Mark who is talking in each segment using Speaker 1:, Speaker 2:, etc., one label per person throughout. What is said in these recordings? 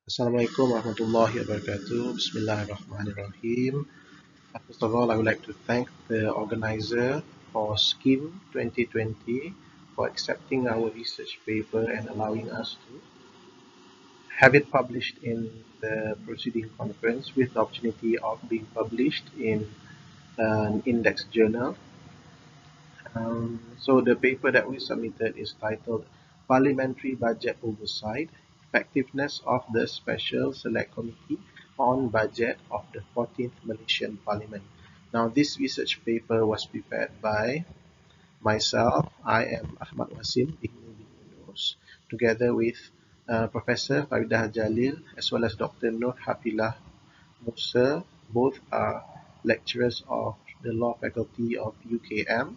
Speaker 1: Assalamualaikum warahmatullahi wabarakatuh. Bismillahirrahmanirrahim. First of all, I would like to thank the organizer for SKIM 2020 for accepting our research paper and allowing us to have it published in the proceeding conference with the opportunity of being published in an index journal. So the paper that we submitted is titled Parliamentary Budget Oversight, Effectiveness of the Special Select Committee on Budget of the 14th Malaysian Parliament. Now, this research paper was prepared by myself. I am Ahmad Waseem, Dhihny Yunus, together with Professor Faridah Jalil, as well as Dr. Nurhafilah Musa. Both are lecturers of the Law Faculty of UKM,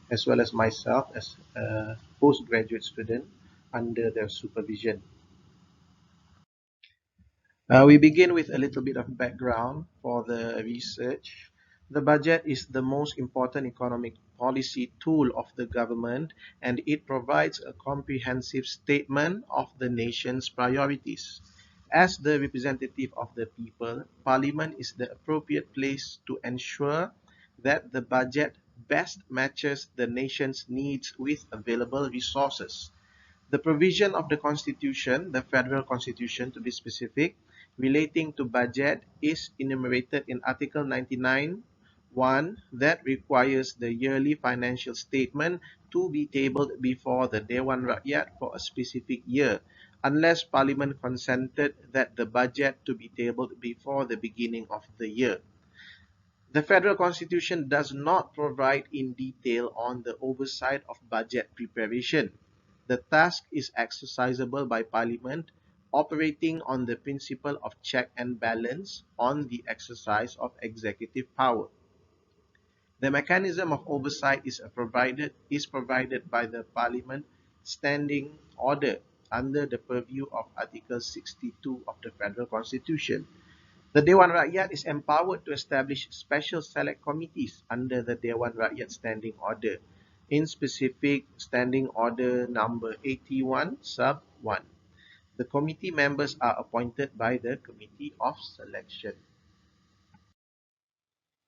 Speaker 1: as well as myself as a postgraduate student under their supervision. We begin with a little bit of background for the research. The budget is the most important economic policy tool of the government, and it provides a comprehensive statement of the nation's priorities. As the representative of the people, Parliament is the appropriate place to ensure that the budget best matches the nation's needs with available resources. The provision of the Constitution, the Federal Constitution to be specific, relating to budget is enumerated in Article 99(1) that requires the yearly financial statement to be tabled before the Dewan Rakyat for a specific year, unless Parliament consented that the budget to be tabled before the beginning of the year. The Federal Constitution does not provide in detail on the oversight of budget preparation. The task is exercisable by Parliament, operating on the principle of check and balance on the exercise of executive power. The mechanism of oversight is provided by the Parliament Standing Order under the purview of Article 62 of the Federal Constitution. The Dewan Rakyat is empowered to establish special select committees under the Dewan Rakyat Standing Order, in specific Standing Order number 81 sub 1. The committee members are appointed by the Committee of Selection.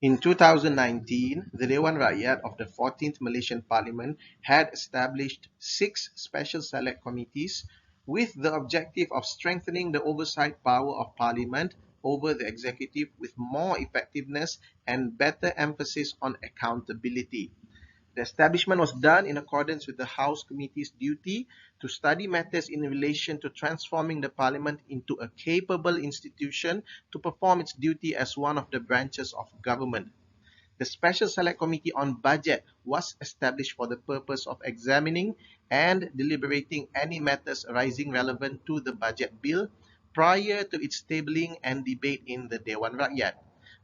Speaker 1: In 2019, the Dewan Rakyat of the 14th Malaysian Parliament had established 6 special select committees with the objective of strengthening the oversight power of Parliament over the executive with more effectiveness and better emphasis on accountability. The establishment was done in accordance with the House Committee's duty to study matters in relation to transforming the Parliament into a capable institution to perform its duty as one of the branches of government. The Special Select Committee on Budget was established for the purpose of examining and deliberating any matters arising relevant to the budget bill prior to its tabling and debate in the Dewan Rakyat.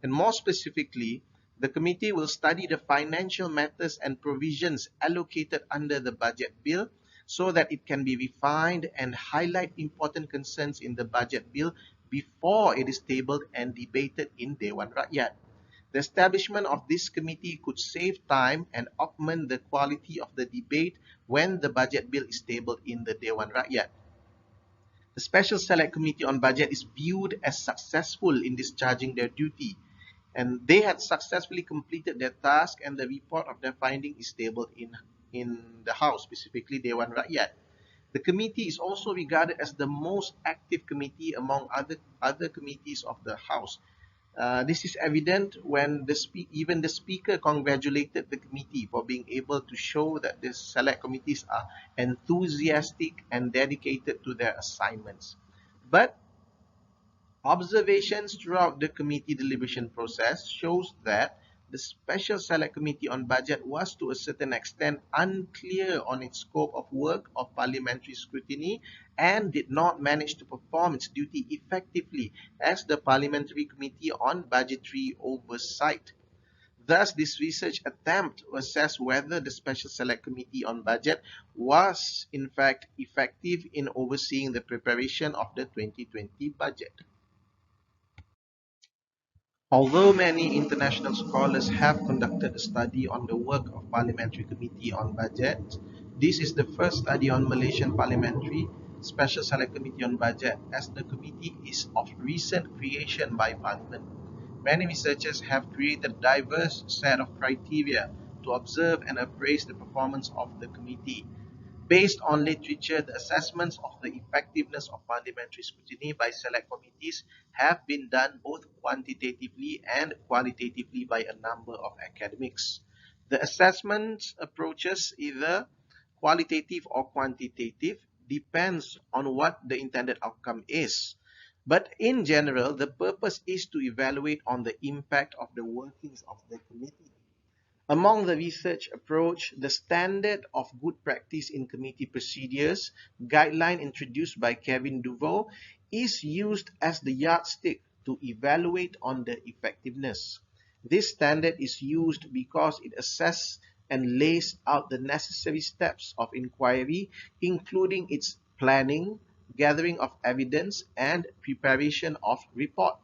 Speaker 1: And more specifically, the committee will study the financial matters and provisions allocated under the budget bill so that it can be refined and highlight important concerns in the budget bill before it is tabled and debated in Dewan Rakyat. The establishment of this committee could save time and augment the quality of the debate when the budget bill is tabled in the Dewan Rakyat. The Special Select Committee on Budget is viewed as successful in discharging their duty, and they had successfully completed their task, and the report of their finding is tabled in the House, specifically Dewan Rakyat. The committee is also regarded as the most active committee among other committees of the House. This is evident when even the Speaker congratulated the committee for being able to show that the select committees are enthusiastic and dedicated to their assignments. But observations throughout the committee deliberation process shows that the Special Select Committee on Budget was to a certain extent unclear on its scope of work of parliamentary scrutiny and did not manage to perform its duty effectively as the Parliamentary Committee on Budgetary Oversight. Thus, this research attempt to assess whether the Special Select Committee on Budget was in fact effective in overseeing the preparation of the 2020 budget. Although many international scholars have conducted a study on the work of Parliamentary Committee on Budget, this is the first study on Malaysian parliamentary Special Select Committee on Budget, as the committee is of recent creation by Parliament. Many researchers have created a diverse set of criteria to observe and appraise the performance of the committee. Based on literature, the assessments of the effectiveness of parliamentary scrutiny by select committees have been done both quantitatively and qualitatively by a number of academics. The assessment approaches, either qualitative or quantitative, depends on what the intended outcome is. But in general, the purpose is to evaluate on the impact of the workings of the committee. Among the research approach, the Standard of Good Practice in Committee Procedures guideline introduced by Kevin Duval is used as the yardstick to evaluate on the effectiveness. This standard is used because it assesses and lays out the necessary steps of inquiry, including its planning, gathering of evidence, and preparation of report.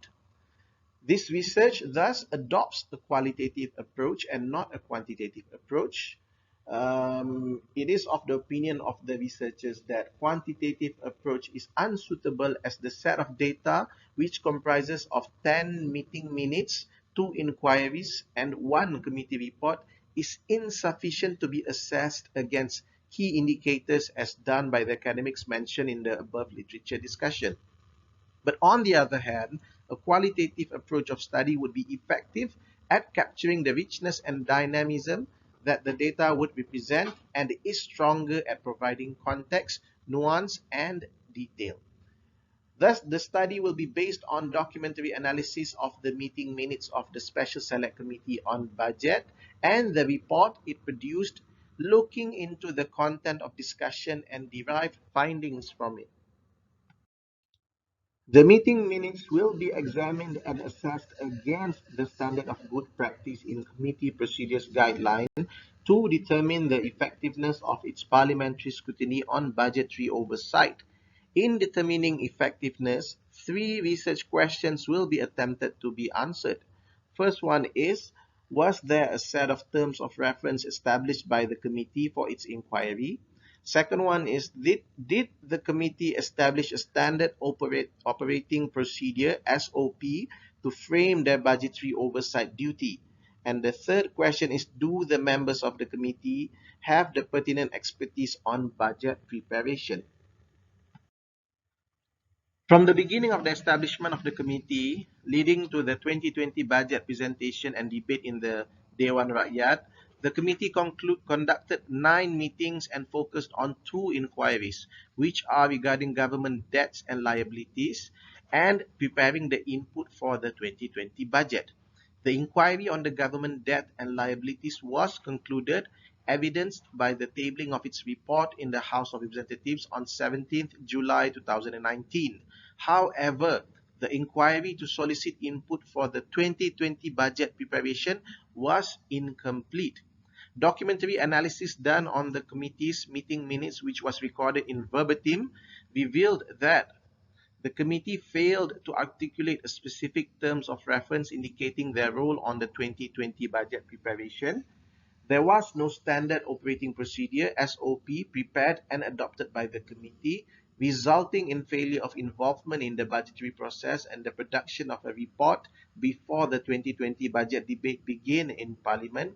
Speaker 1: This research thus adopts a qualitative approach and not a quantitative approach. It is of the opinion of the researchers that quantitative approach is unsuitable, as the set of data, which comprises of 10 meeting minutes, 2 inquiries, and 1 committee report, is insufficient to be assessed against key indicators as done by the academics mentioned in the above literature discussion. But on the other hand, a qualitative approach of study would be effective at capturing the richness and dynamism that the data would represent, and is stronger at providing context, nuance, and detail. Thus, the study will be based on documentary analysis of the meeting minutes of the Special Select Committee on Budget and the report it produced, looking into the content of discussion and derived findings from it. The meeting minutes will be examined and assessed against the Standard of Good Practice in Committee Procedures Guideline to determine the effectiveness of its parliamentary scrutiny on budgetary oversight. In determining effectiveness, 3 research questions will be attempted to be answered. First one is, was there a set of terms of reference established by the committee for its inquiry? Second one is, did the committee establish a standard operating procedure, SOP, to frame their budgetary oversight duty? And the third question is, do the members of the committee have the pertinent expertise on budget preparation? From the beginning of the establishment of the committee, leading to the 2020 budget presentation and debate in the Dewan Rakyat, the committee conducted 9 meetings and focused on 2 inquiries, which are regarding government debts and liabilities and preparing the input for the 2020 budget. The inquiry on the government debt and liabilities was concluded, evidenced by the tabling of its report in the House of Representatives on 17th July 2019. However, the inquiry to solicit input for the 2020 budget preparation was incomplete. Documentary analysis done on the committee's meeting minutes, which was recorded in verbatim, revealed that the committee failed to articulate a specific terms of reference indicating their role on the 2020 budget preparation. There was no standard operating procedure, SOP, prepared and adopted by the committee, resulting in failure of involvement in the budgetary process and the production of a report before the 2020 budget debate began in Parliament.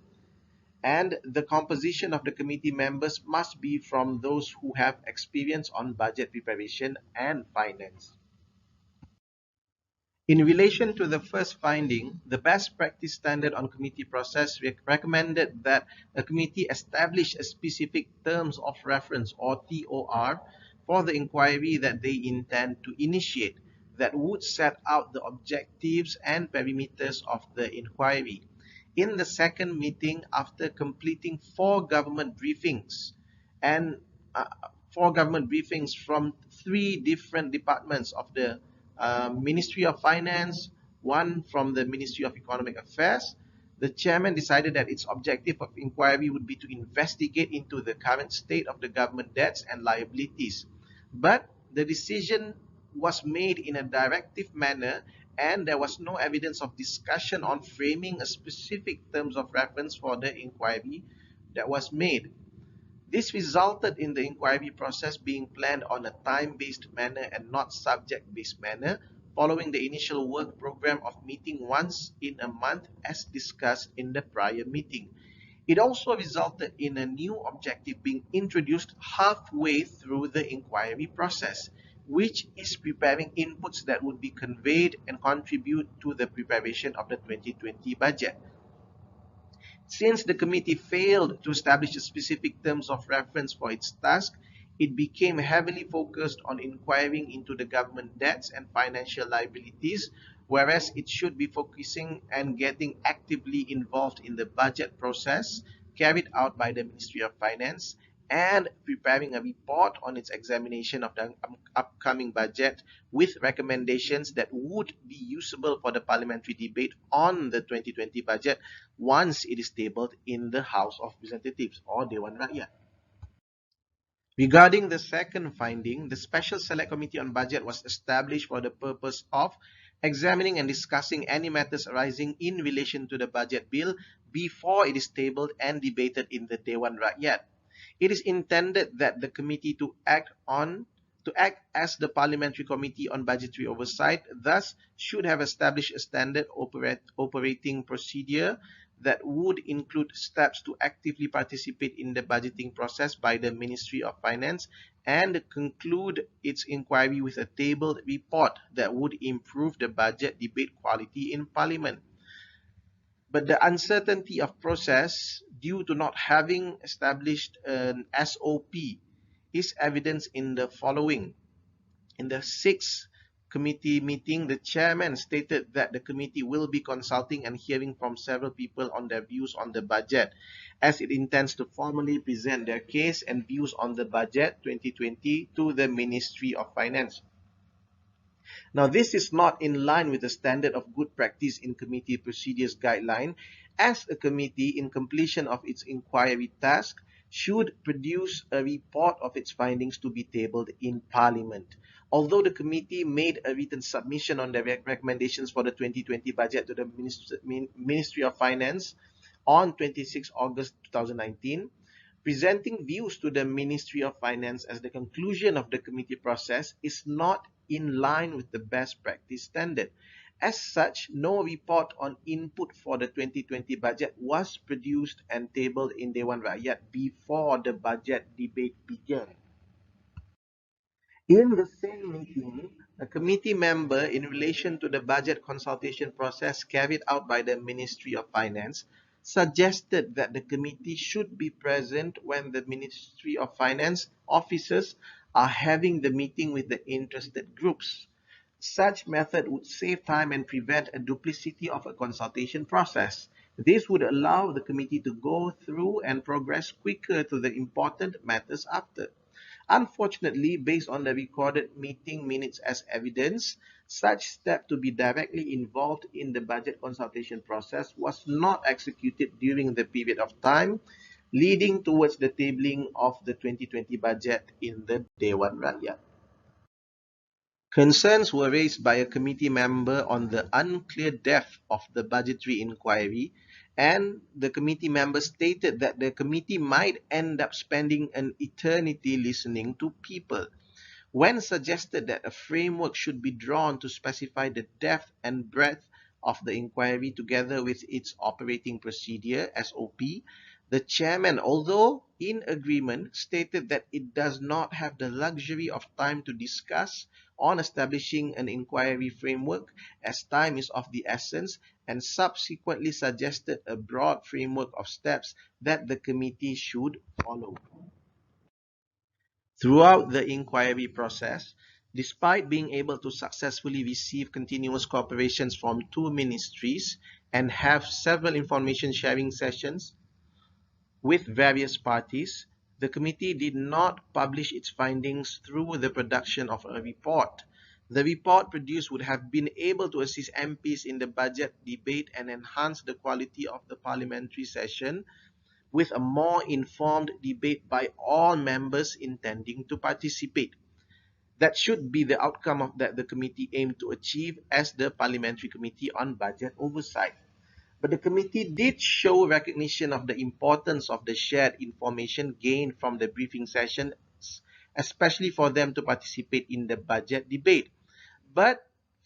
Speaker 1: And the composition of the committee members must be from those who have experience on budget preparation and finance. In relation to the first finding, the best practice standard on committee process recommended that a committee establish a specific terms of reference, or TOR, for the inquiry that they intend to initiate, that would set out the objectives and perimeters of the inquiry. In the second meeting, after completing 4 government briefings from 3 different departments of the Ministry of Finance, 1 from the Ministry of Economic Affairs, the chairman decided that its objective of inquiry would be to investigate into the current state of the government debts and liabilities. But the decision was made in a directive manner, and there was no evidence of discussion on framing a specific terms of reference for the inquiry that was made. This resulted in the inquiry process being planned on a time-based manner and not subject-based manner, following the initial work program of meeting once in a month as discussed in the prior meeting. It also resulted in a new objective being introduced halfway through the inquiry process, which is preparing inputs that would be conveyed and contribute to the preparation of the 2020 budget. Since the committee failed to establish specific terms of reference for its task, it became heavily focused on inquiring into the government debts and financial liabilities, whereas it should be focusing and getting actively involved in the budget process carried out by the Ministry of Finance and preparing a report on its examination of the upcoming budget with recommendations that would be usable for the parliamentary debate on the 2020 budget once it is tabled in the House of Representatives or Dewan Rakyat. Regarding the second finding, the Special Select Committee on Budget was established for the purpose of examining and discussing any matters arising in relation to the budget bill before it is tabled and debated in the Dewan Rakyat. It is intended that the committee to act as the Parliamentary Committee on Budgetary Oversight, thus should have established a standard operating procedure that would include steps to actively participate in the budgeting process by the Ministry of Finance and conclude its inquiry with a tabled report that would improve the budget debate quality in Parliament. But the uncertainty of process due to not having established an SOP is evidenced in the following. In the sixth committee meeting, the chairman stated that the committee will be consulting and hearing from several people on their views on the budget, as it intends to formally present their case and views on the budget 2020 to the Ministry of Finance. Now, this is not in line with the standard of good practice in committee procedures guideline, as a committee, in completion of its inquiry task, should produce a report of its findings to be tabled in Parliament. Although the committee made a written submission on the recommendations for the 2020 budget to the Ministry of Finance on 26 August 2019, presenting views to the Ministry of Finance as the conclusion of the committee process is not in line with the best practice standard. As such, no report on input for the 2020 budget was produced and tabled in Dewan Rakyat before the budget debate began. In the same meeting, a committee member in relation to the budget consultation process carried out by the Ministry of Finance suggested that the committee should be present when the Ministry of Finance officers are having the meeting with the interested groups. Such method would save time and prevent a duplicity of a consultation process. This would allow the committee to go through and progress quicker to the important matters after. Unfortunately, based on the recorded meeting minutes as evidence, such step to be directly involved in the budget consultation process was not executed during the period of time, leading towards the tabling of the 2020 budget in the Dewan Rakyat. Concerns were raised by a committee member on the unclear depth of the budgetary inquiry, and the committee member stated that the committee might end up spending an eternity listening to people. When suggested that a framework should be drawn to specify the depth and breadth of the inquiry together with its operating procedure, SOP, the chairman, although in agreement, stated that it does not have the luxury of time to discuss on establishing an inquiry framework, as time is of the essence, and subsequently suggested a broad framework of steps that the committee should follow. Throughout the inquiry process, despite being able to successfully receive continuous cooperations from two ministries and have several information sharing sessions with various parties, the committee did not publish its findings through the production of a report. The report produced would have been able to assist MPs in the budget debate and enhance the quality of the parliamentary session with a more informed debate by all members intending to participate. That should be the outcome that the committee aimed to achieve as the Parliamentary Committee on Budget Oversight. But the committee did show recognition of the importance of the shared information gained from the briefing sessions, especially for them to participate in the budget debate, but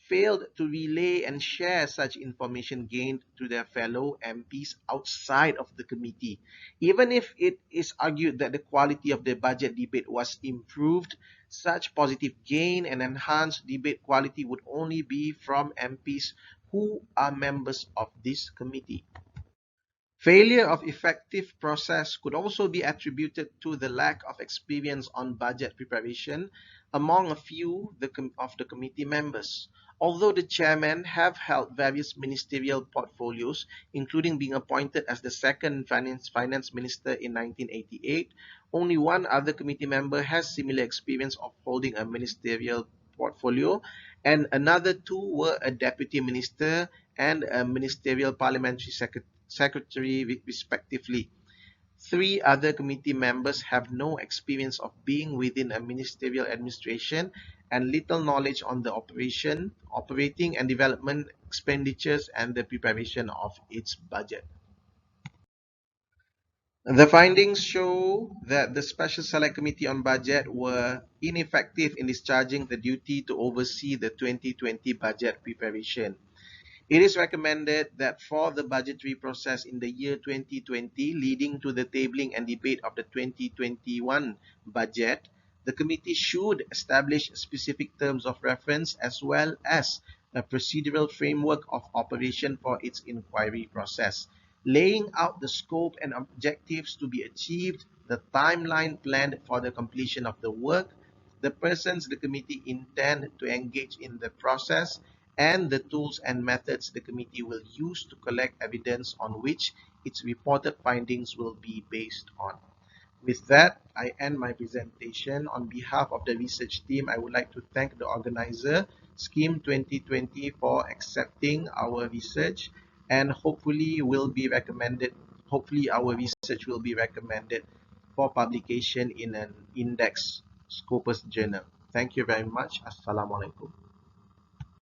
Speaker 1: failed to relay and share such information gained to their fellow MPs outside of the committee. Even if it is argued that the quality of the budget debate was improved, such positive gain and enhanced debate quality would only be from MPs who are members of this committee. Failure of effective process could also be attributed to the lack of experience on budget preparation among a few of the committee members. Although the chairman have held various ministerial portfolios, including being appointed as the second finance minister in 1988, only one other committee member has similar experience of holding a ministerial portfolio, and another two were a deputy minister and a ministerial parliamentary secretary respectively. Three other committee members have no experience of being within a ministerial administration and little knowledge on the operating and development expenditures and the preparation of its budget. The findings show that the Special Select Committee on Budget were ineffective in discharging the duty to oversee the 2020 budget preparation. It is recommended that for the budgetary process in the year 2020 leading to the tabling and debate of the 2021 budget, the committee should establish specific terms of reference as well as a procedural framework of operation for its inquiry process, laying out the scope and objectives to be achieved, the timeline planned for the completion of the work, the persons the committee intend to engage in the process, and the tools and methods the committee will use to collect evidence on which its reported findings will be based on. With that, I end my presentation. On behalf of the research team, I would like to thank the organizer, SKIM 2020, for accepting our research, and hopefully our research will be recommended for publication in an index Scopus journal. Thank you very much. Assalamualaikum.